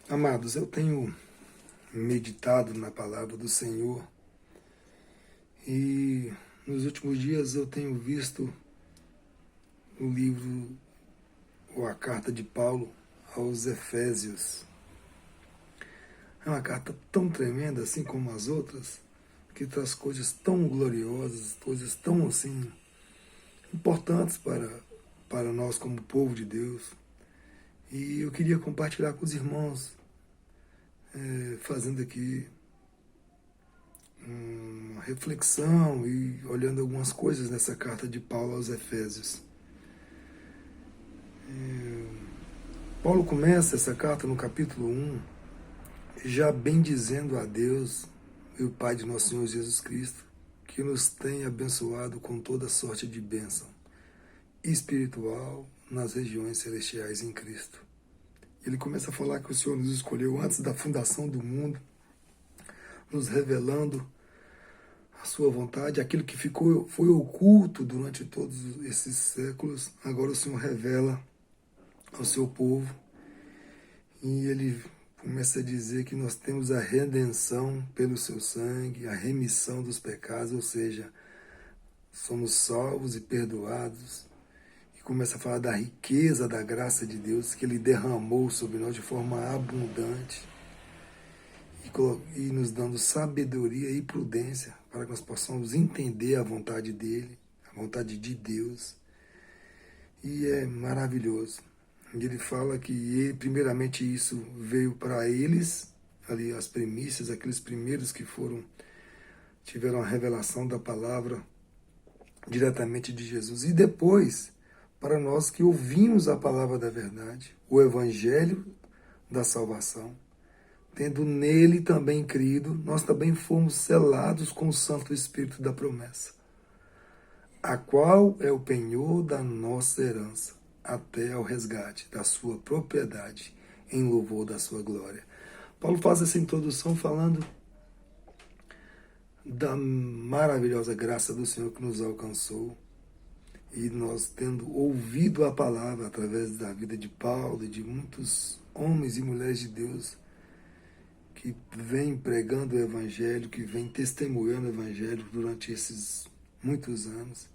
Amados, eu tenho meditado na palavra do Senhor e nos últimos dias eu tenho visto o livro ou a carta de Paulo aos Efésios. É uma carta tão tremenda, assim como as outras, que traz coisas tão gloriosas, coisas tão assim importantes para nós como povo de Deus. E eu queria compartilhar com os irmãos, fazendo aqui uma reflexão e olhando algumas coisas nessa carta de Paulo aos Efésios. Paulo começa essa carta no capítulo 1, já bendizendo a Deus e o Pai de nosso Senhor Jesus Cristo, que nos tem abençoado com toda sorte de bênção espiritual nas regiões celestiais em Cristo. Ele começa a falar que o Senhor nos escolheu antes da fundação do mundo, nos revelando a sua vontade, aquilo que foi oculto durante todos esses séculos, agora o Senhor revela ao seu povo. E ele começa a dizer que nós temos a redenção pelo seu sangue, a remissão dos pecados, ou seja, somos salvos e perdoados. E começa a falar da riqueza da graça de Deus que ele derramou sobre nós de forma abundante e nos dando sabedoria e prudência para que nós possamos entender a vontade dele, a vontade de Deus. E é maravilhoso. Ele fala que, primeiramente, isso veio para eles, ali as primícias, aqueles primeiros que tiveram a revelação da palavra diretamente de Jesus. E depois, para nós que ouvimos a palavra da verdade, o evangelho da salvação, tendo nele também crido, nós também fomos selados com o Santo Espírito da promessa, a qual é o penhor da nossa herança, até ao resgate da sua propriedade, em louvor da sua glória. Paulo faz essa introdução falando da maravilhosa graça do Senhor que nos alcançou, e nós tendo ouvido a palavra através da vida de Paulo e de muitos homens e mulheres de Deus que vêm pregando o Evangelho, que vêm testemunhando o Evangelho durante esses muitos anos,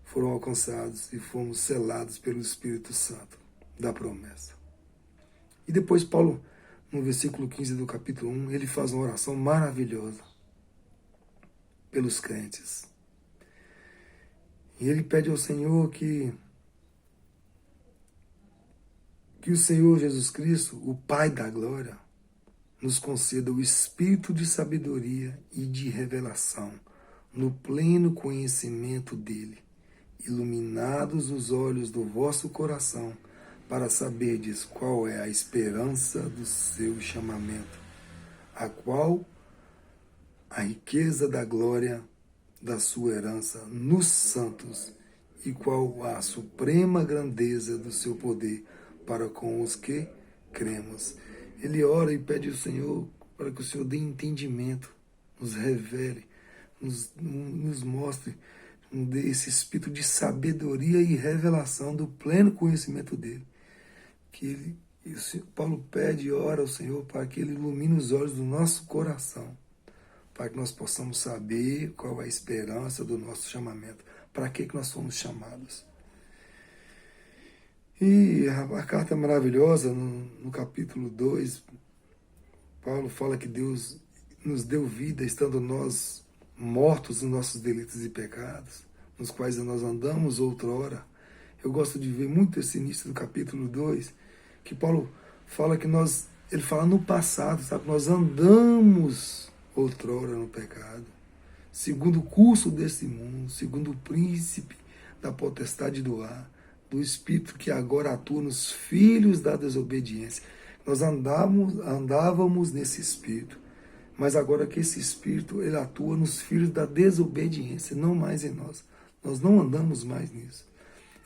foram alcançados e fomos selados pelo Espírito Santo da promessa. E depois Paulo, no versículo 15 do capítulo 1, ele faz uma oração maravilhosa pelos crentes. E ele pede ao Senhor que o Senhor Jesus Cristo, o Pai da glória, nos conceda o espírito de sabedoria e de revelação no pleno conhecimento dele, iluminados os olhos do vosso coração, para saberdes qual é a esperança do seu chamamento, a qual a riqueza da glória da sua herança nos santos, e qual a suprema grandeza do seu poder para com os que cremos. Ele ora e pede ao Senhor para que o Senhor dê entendimento, nos revele, nos mostre, nos dê esse espírito de sabedoria e revelação do pleno conhecimento dele. Paulo pede e ora ao Senhor para que ele ilumine os olhos do nosso coração, para que nós possamos saber qual é a esperança do nosso chamamento, para que nós fomos chamados. E a carta é maravilhosa, no capítulo 2, Paulo fala que Deus nos deu vida, estando nós mortos nos nossos delitos e pecados, nos quais nós andamos outrora. Eu gosto de ver muito esse início do capítulo 2, que Paulo fala que ele fala no passado, sabe? Nós andamos outrora no pecado, segundo o curso desse mundo, segundo o príncipe da potestade do ar, do Espírito que agora atua nos filhos da desobediência. Nós andávamos nesse Espírito, mas agora que esse Espírito ele atua nos filhos da desobediência, não mais em nós. Nós não andamos mais nisso.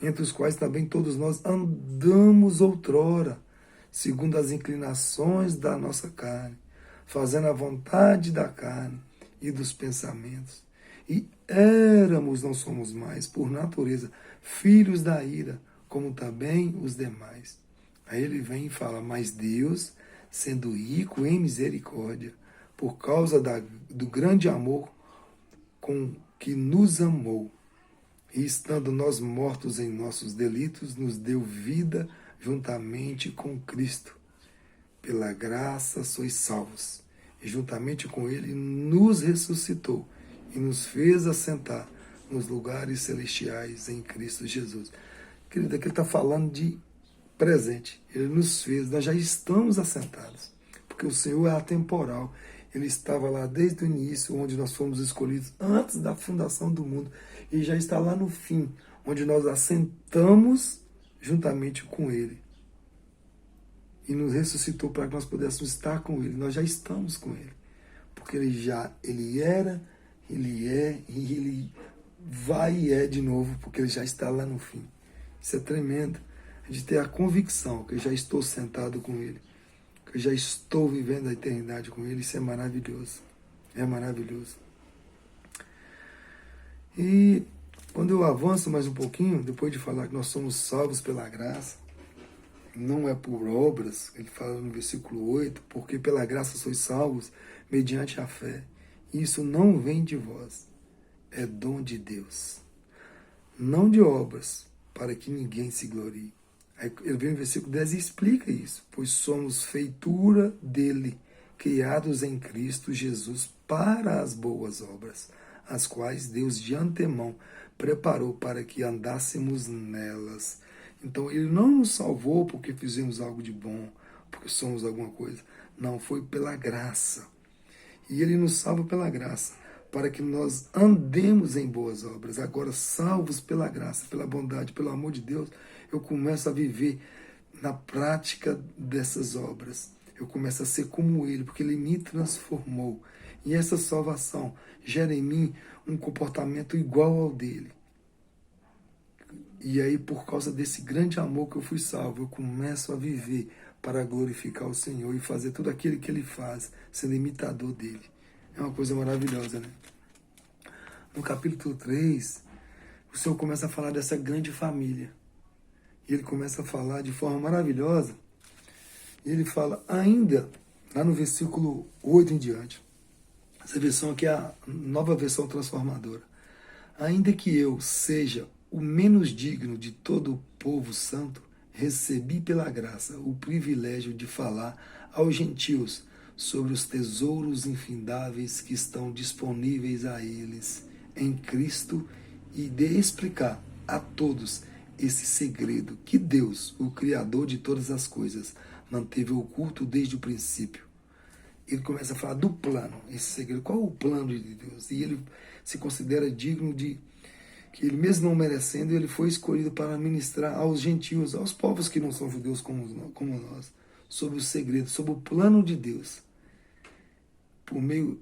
Entre os quais também todos nós andamos outrora, segundo as inclinações da nossa carne, fazendo a vontade da carne e dos pensamentos. E éramos, não somos mais, por natureza, filhos da ira, como também os demais. Aí ele vem e fala, mas Deus, sendo rico em misericórdia, por causa do grande amor com que nos amou. E estando nós mortos em nossos delitos, nos deu vida juntamente com Cristo. Pela graça sois salvos. E juntamente com Ele nos ressuscitou e nos fez assentar nos lugares celestiais em Cristo Jesus. Querido, aqui ele está falando de presente. Ele nos fez, nós já estamos assentados. Porque o Senhor é atemporal. Ele estava lá desde o início, onde nós fomos escolhidos antes da fundação do mundo. E já está lá no fim, onde nós assentamos juntamente com Ele. E nos ressuscitou para que nós pudéssemos estar com Ele. Nós já estamos com Ele. Porque Ele era, Ele é e Ele vai e é de novo, porque Ele já está lá no fim. Isso é tremendo. A gente ter a convicção que eu já estou sentado com Ele. Que eu já estou vivendo a eternidade com Ele. Isso é maravilhoso. É maravilhoso. E quando eu avanço mais um pouquinho, depois de falar que nós somos salvos pela graça, não é por obras, ele fala no versículo 8, porque pela graça sois salvos mediante a fé. Isso não vem de vós, é dom de Deus. Não de obras, para que ninguém se glorie. Aí ele vem no versículo 10 e explica isso. Pois somos feitura dele, criados em Cristo Jesus para as boas obras, as quais Deus de antemão preparou para que andássemos nelas. Então ele não nos salvou porque fizemos algo de bom, porque somos alguma coisa. Não, foi pela graça. E ele nos salva pela graça, para que nós andemos em boas obras. Agora, salvos pela graça, pela bondade, pelo amor de Deus, eu começo a viver na prática dessas obras. Eu começo a ser como Ele, porque Ele me transformou. E essa salvação gera em mim um comportamento igual ao dele. E aí, por causa desse grande amor que eu fui salvo, eu começo a viver para glorificar o Senhor e fazer tudo aquilo que Ele faz, sendo imitador dele. É uma coisa maravilhosa, né? No capítulo 3, o Senhor começa a falar dessa grande família. E Ele começa a falar de forma maravilhosa. E Ele fala ainda, lá no versículo 8 em diante. Essa versão aqui é a nova versão transformadora. Ainda que eu seja o menos digno de todo o povo santo, recebi pela graça o privilégio de falar aos gentios sobre os tesouros infindáveis que estão disponíveis a eles em Cristo e de explicar a todos esse segredo que Deus, o Criador de todas as coisas, manteve oculto desde o princípio. Ele começa a falar do plano, esse segredo. Qual é o plano de Deus? E ele se considera digno de que ele mesmo não merecendo, ele foi escolhido para ministrar aos gentios, aos povos que não são judeus como nós, sobre o segredo, sobre o plano de Deus.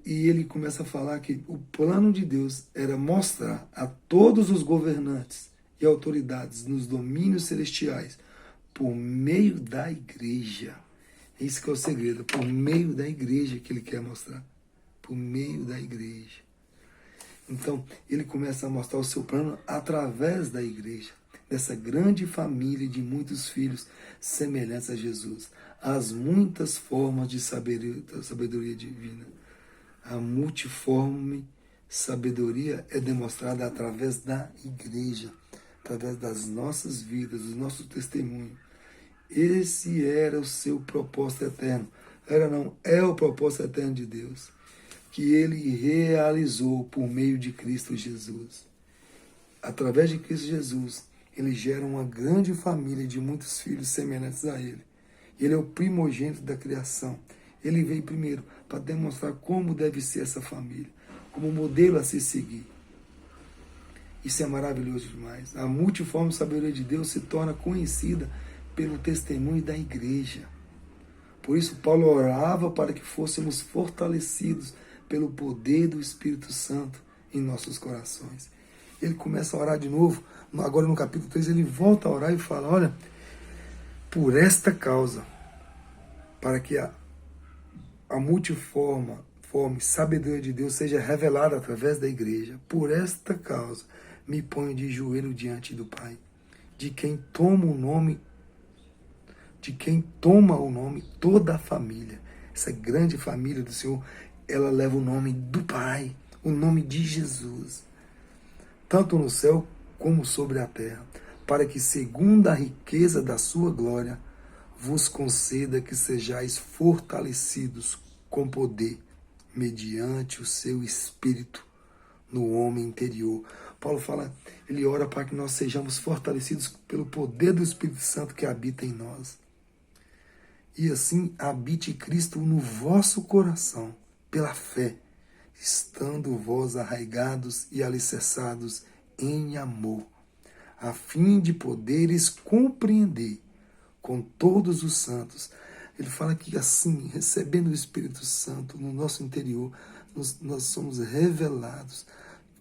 E ele começa a falar que o plano de Deus era mostrar a todos os governantes e autoridades nos domínios celestiais, por meio da igreja. Esse que é o segredo, por meio da igreja que ele quer mostrar. Por meio da igreja. Então, ele começa a mostrar o seu plano através da igreja, dessa grande família de muitos filhos semelhantes a Jesus. As muitas formas de sabedoria divina. A multiforme sabedoria é demonstrada através da igreja, através das nossas vidas, do nosso testemunho. Esse era o seu propósito eterno. É o propósito eterno de Deus, que ele realizou por meio de Cristo Jesus. Através de Cristo Jesus, ele gera uma grande família de muitos filhos semelhantes a ele. Ele é o primogênito da criação. Ele veio primeiro para demonstrar como deve ser essa família, como modelo a se seguir. Isso é maravilhoso demais. A multiforme sabedoria de Deus se torna conhecida pelo testemunho da igreja. Por isso, Paulo orava para que fôssemos fortalecidos pelo poder do Espírito Santo em nossos corações. Ele começa a orar de novo. Agora no capítulo 3 ele volta a orar e fala, olha, por esta causa, para que a multiforme sabedoria de Deus seja revelada através da igreja, por esta causa me ponho de joelho diante do Pai, de quem tomo o nome de quem toma o nome toda a família. Essa grande família do Senhor, ela leva o nome do Pai, o nome de Jesus, tanto no céu como sobre a terra, para que, segundo a riqueza da sua glória, vos conceda que sejais fortalecidos com poder, mediante o seu Espírito, no homem interior. Paulo fala, ele ora para que nós sejamos fortalecidos pelo poder do Espírito Santo que habita em nós. E assim habite Cristo no vosso coração, pela fé, estando vós arraigados e alicerçados em amor, a fim de poderes compreender com todos os santos. Ele fala que assim, recebendo o Espírito Santo no nosso interior, nós somos revelados,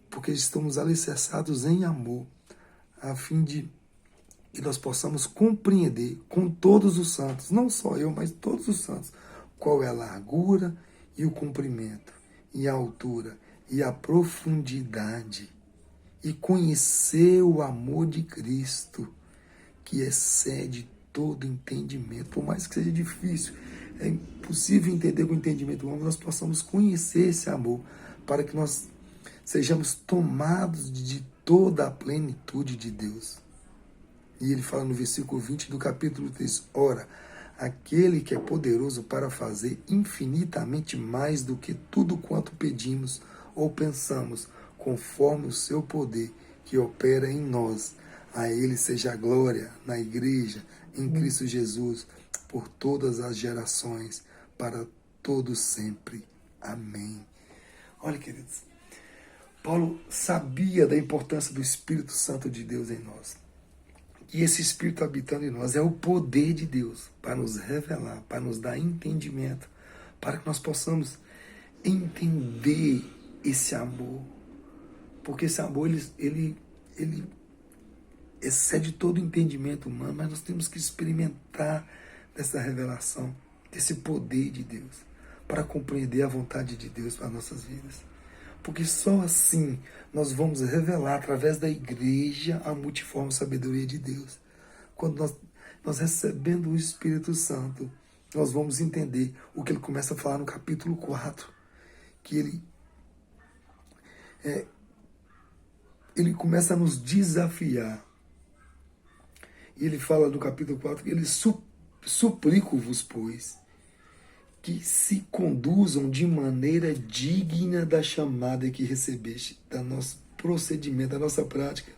porque estamos alicerçados em amor, a fim de que nós possamos compreender com todos os santos, não só eu, mas todos os santos, qual é a largura e o comprimento, e a altura, e a profundidade, e conhecer o amor de Cristo, que excede todo entendimento. Por mais que seja difícil, é impossível entender com o entendimento humano, nós possamos conhecer esse amor, para que nós sejamos tomados de toda a plenitude de Deus. E ele fala no versículo 20 do capítulo 3, ora, aquele que é poderoso para fazer infinitamente mais do que tudo quanto pedimos ou pensamos, conforme o seu poder que opera em nós. A ele seja a glória na igreja, em Cristo Jesus, por todas as gerações, para todos sempre. Amém. Olha, queridos, Paulo sabia da importância do Espírito Santo de Deus em nós. E esse Espírito habitando em nós é o poder de Deus para nos revelar, para nos dar entendimento, para que nós possamos entender esse amor. Porque esse amor, ele excede todo o entendimento humano, mas nós temos que experimentar dessa revelação, desse poder de Deus, para compreender a vontade de Deus para as nossas vidas. Porque só assim nós vamos revelar, através da igreja, a multiforme sabedoria de Deus. Quando nós recebendo o Espírito Santo, nós vamos entender o que ele começa a falar no capítulo 4, que ele começa a nos desafiar. E ele fala no capítulo 4 que ele suplico-vos, pois, que se conduzam de maneira digna da chamada que recebeste, da nosso procedimento, da nossa prática.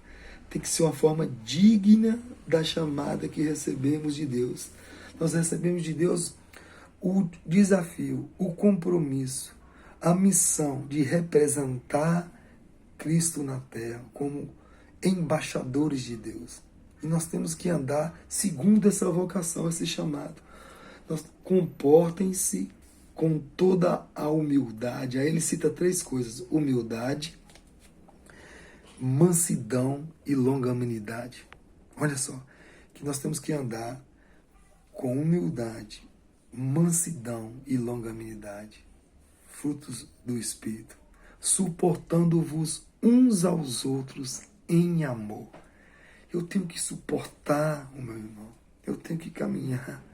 Tem que ser uma forma digna da chamada que recebemos de Deus. Nós recebemos de Deus o desafio, o compromisso, a missão de representar Cristo na terra como embaixadores de Deus. E nós temos que andar segundo essa vocação, esse chamado. Comportem-se com toda a humildade. Aí ele cita 3 coisas: humildade, mansidão e longanimidade. Olha só, que nós temos que andar com humildade, mansidão e longanimidade, frutos do Espírito, suportando-vos uns aos outros em amor. Eu tenho que suportar o meu irmão, eu tenho que caminhar.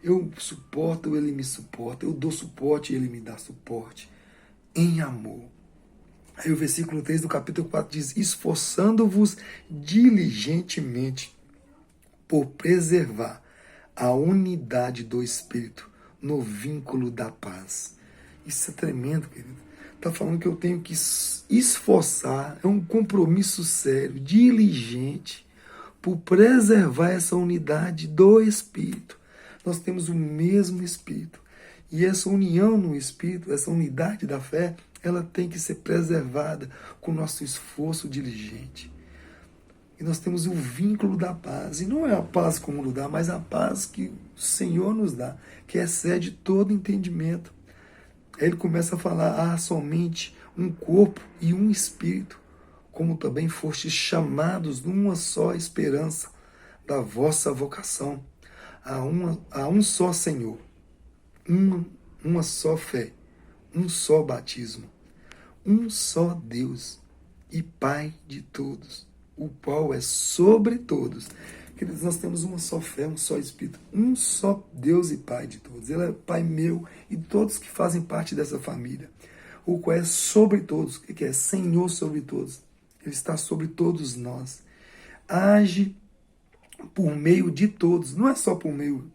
Eu suporto, ele me suporta. Eu dou suporte, ele me dá suporte. Em amor. Aí o versículo 3 do capítulo 4 diz: esforçando-vos diligentemente por preservar a unidade do Espírito no vínculo da paz. Isso é tremendo, querido. Está falando que eu tenho que esforçar, é um compromisso sério, diligente, por preservar essa unidade do Espírito. Nós temos o mesmo Espírito. E essa união no Espírito, essa unidade da fé, ela tem que ser preservada com o nosso esforço diligente. E nós temos o vínculo da paz. E não é a paz como o mundo dá, mas a paz que o Senhor nos dá, que excede todo entendimento. Aí ele começa a falar: há somente um corpo e um Espírito, como também fostes chamados numa só esperança da vossa vocação. Há um só Senhor, uma só fé, um só batismo, um só Deus e Pai de todos, o qual é sobre todos. Queridos, nós temos uma só fé, um só Espírito, um só Deus e Pai de todos. Ele é Pai meu e de todos que fazem parte dessa família, o qual é sobre todos, o que é? Senhor sobre todos. Ele está sobre todos nós. Age por meio de todos, não é só por meio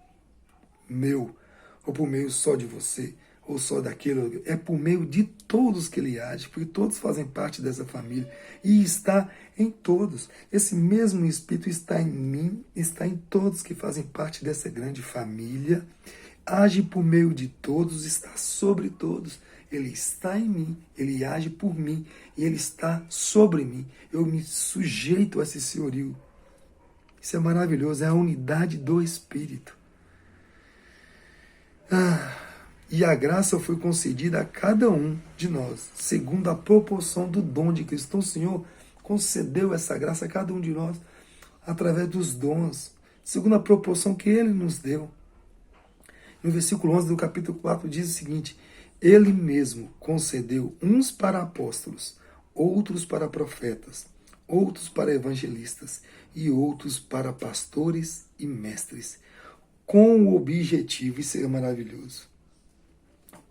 meu, ou por meio só de você, ou só daquele, é por meio de todos que ele age, porque todos fazem parte dessa família e está em todos. Esse mesmo Espírito está em mim, está em todos que fazem parte dessa grande família, age por meio de todos, está sobre todos. Ele está em mim, ele age por mim e ele está sobre mim. Eu me sujeito a esse senhorio. Isso é maravilhoso, é a unidade do Espírito. E a graça foi concedida a cada um de nós, segundo a proporção do dom de Cristo. Então o Senhor concedeu essa graça a cada um de nós, através dos dons, segundo a proporção que Ele nos deu. No versículo 11 do capítulo 4 diz o seguinte: Ele mesmo concedeu uns para apóstolos, outros para profetas, outros para evangelistas e outros para pastores e mestres, com o objetivo, isso é maravilhoso,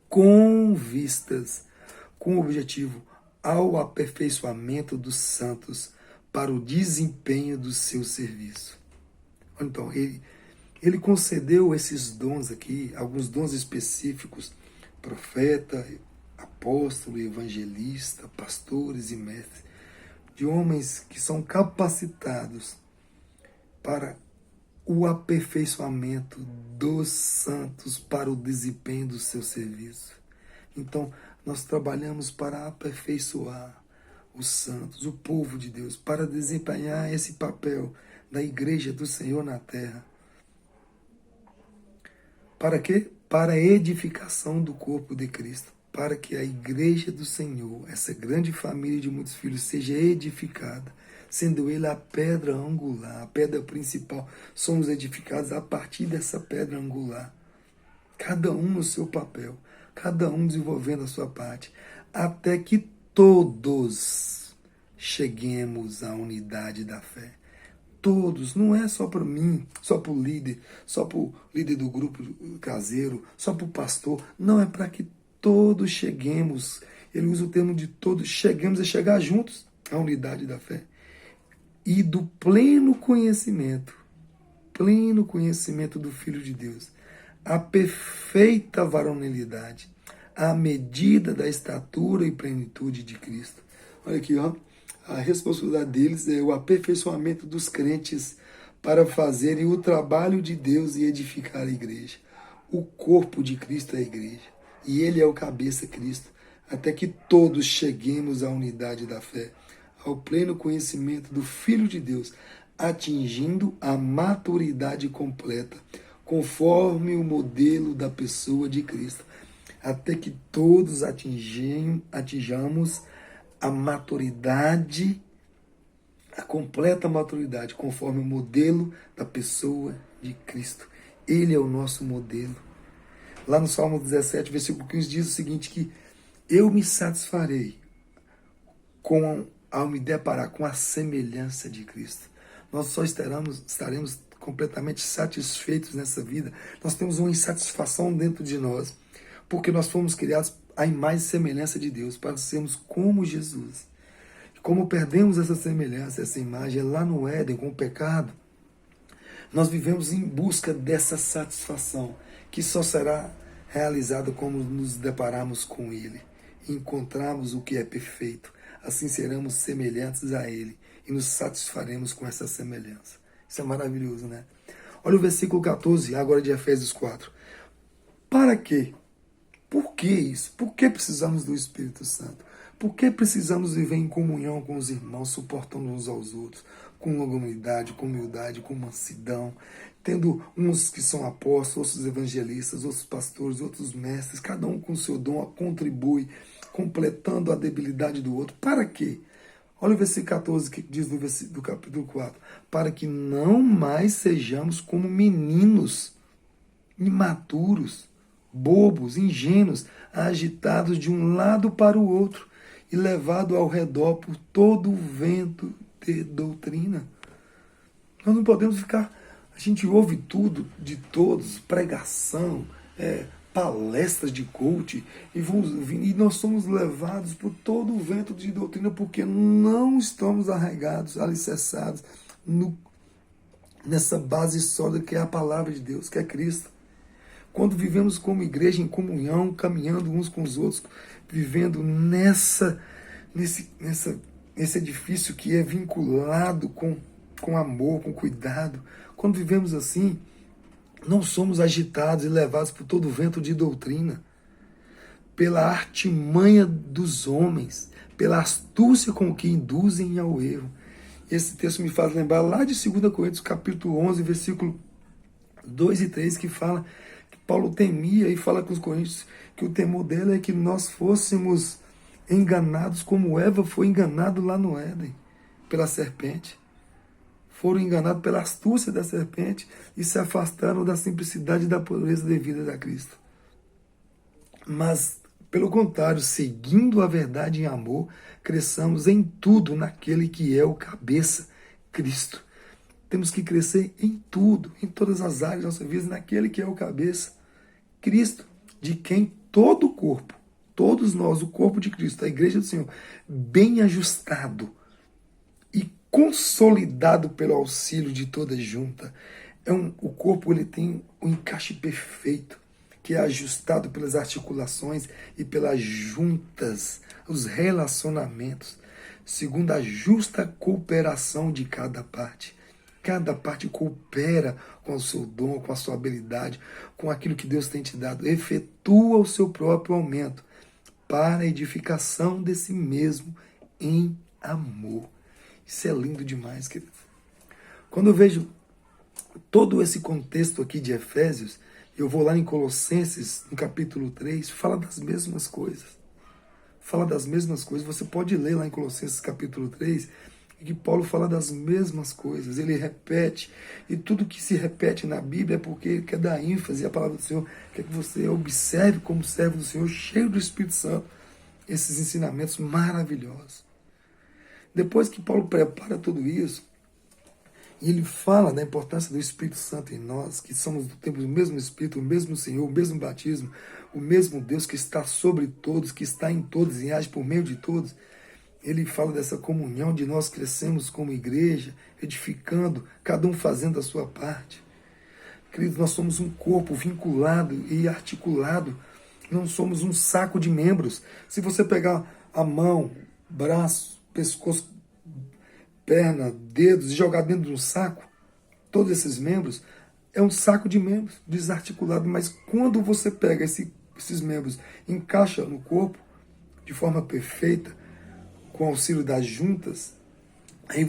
com o objetivo ao aperfeiçoamento dos santos para o desempenho do seu serviço. Então, ele concedeu esses dons aqui, alguns dons específicos, profeta, apóstolo, evangelista, pastores e mestres, de homens que são capacitados para o aperfeiçoamento dos santos para o desempenho do seu serviço. Então, nós trabalhamos para aperfeiçoar os santos, o povo de Deus, para desempenhar esse papel da igreja do Senhor na terra. Para quê? Para a edificação do corpo de Cristo, para que a igreja do Senhor, essa grande família de muitos filhos, seja edificada, sendo ele a pedra angular, a pedra principal. Somos edificados a partir dessa pedra angular. Cada um no seu papel, cada um desenvolvendo a sua parte, até que todos cheguemos à unidade da fé. Todos, não é só para mim, só para o líder do grupo caseiro, só para o pastor. Não, é para que todos cheguemos. Ele usa o termo de todos, cheguemos a chegar juntos à unidade da fé. E do pleno conhecimento do Filho de Deus, a perfeita varonilidade, à medida da estatura e plenitude de Cristo. Olha aqui, ó, a responsabilidade deles é o aperfeiçoamento dos crentes para fazerem o trabalho de Deus e edificar a igreja. O corpo de Cristo é a igreja, e ele é o cabeça Cristo, até que todos cheguemos à unidade da fé, ao pleno conhecimento do Filho de Deus, atingindo a maturidade completa, conforme o modelo da pessoa de Cristo, até que todos atinjamos a maturidade, a completa maturidade, conforme o modelo da pessoa de Cristo. Ele é o nosso modelo. Lá no Salmo 17, versículo 15, diz o seguinte, que eu me satisfarei ao me deparar com a semelhança de Cristo. Nós só estaremos completamente satisfeitos nessa vida. Nós temos uma insatisfação dentro de nós, porque nós fomos criados à imagem e semelhança de Deus, para sermos como Jesus. E como perdemos essa semelhança, essa imagem, lá no Éden, com o pecado, nós vivemos em busca dessa satisfação, que só será realizada quando nos depararmos com Ele, e encontrarmos o que é perfeito. Assim seremos semelhantes a Ele e nos satisfaremos com essa semelhança. Isso é maravilhoso, né? Olha o versículo 14, agora de Efésios 4. Para quê? Por que isso? Por que precisamos do Espírito Santo? Por que precisamos viver em comunhão com os irmãos, suportando uns aos outros, com longanimidade, com humildade, com mansidão, tendo uns que são apóstolos, outros evangelistas, outros pastores, outros mestres, cada um com o seu dom contribui, completando a debilidade do outro. Para quê? Olha o versículo 14 que diz do capítulo 4. Para que não mais sejamos como meninos imaturos, bobos, ingênuos, agitados de um lado para o outro e levados ao redor por todo o vento de doutrina. Nós não podemos ficar... A gente ouve tudo de todos, pregação, palestras de coach, e nós somos levados por todo o vento de doutrina porque não estamos arraigados, alicerçados nessa base sólida que é a palavra de Deus, que é Cristo. Quando vivemos como igreja em comunhão, caminhando uns com os outros, vivendo nesse edifício que é vinculado com amor, com cuidado, quando vivemos assim, não somos agitados e levados por todo o vento de doutrina, pela artimanha dos homens, pela astúcia com que induzem ao erro. Esse texto me faz lembrar lá de 2 Coríntios, capítulo 11, versículo 2 e 3, que fala que Paulo temia e fala com os coríntios que o temor dele é que nós fôssemos enganados como Eva foi enganado lá no Éden, pela serpente. Foram enganados pela astúcia da serpente e se afastaram da simplicidade e da pureza devida a Cristo. Mas, pelo contrário, seguindo a verdade em amor, cresçamos em tudo naquele que é o cabeça, Cristo. Temos que crescer em tudo, em todas as áreas da nossa vida, naquele que é o cabeça, Cristo, de quem todo o corpo, todos nós, o corpo de Cristo, a igreja do Senhor, bem ajustado e consolidado pelo auxílio de toda junta. O corpo ele tem um encaixe perfeito, que é ajustado pelas articulações e pelas juntas, os relacionamentos, segundo a justa cooperação de cada parte. Cada parte coopera com o seu dom, com a sua habilidade, com aquilo que Deus tem te dado. Efetua o seu próprio aumento para a edificação de si mesmo em amor. Isso é lindo demais, querido. Quando eu vejo todo esse contexto aqui de Efésios, eu vou lá em Colossenses, no capítulo 3, fala das mesmas coisas. Fala das mesmas coisas. Você pode ler lá em Colossenses, capítulo 3, que Paulo fala das mesmas coisas. Ele repete, e tudo que se repete na Bíblia é porque ele quer dar ênfase à palavra do Senhor, quer que você observe como servo do Senhor, cheio do Espírito Santo, esses ensinamentos maravilhosos. Depois que Paulo prepara tudo isso, e ele fala da importância do Espírito Santo em nós, que temos o mesmo Espírito, o mesmo Senhor, o mesmo batismo, o mesmo Deus que está sobre todos, que está em todos e age por meio de todos. Ele fala dessa comunhão de nós crescemos como igreja, edificando, cada um fazendo a sua parte. Queridos, nós somos um corpo vinculado e articulado, não somos um saco de membros. Se você pegar a mão, braço, pescoço, perna, dedos e jogar dentro de um saco, todos esses membros, é um saco de membros desarticulado. Mas quando você pega esses membros, encaixa no corpo de forma perfeita, com o auxílio das juntas,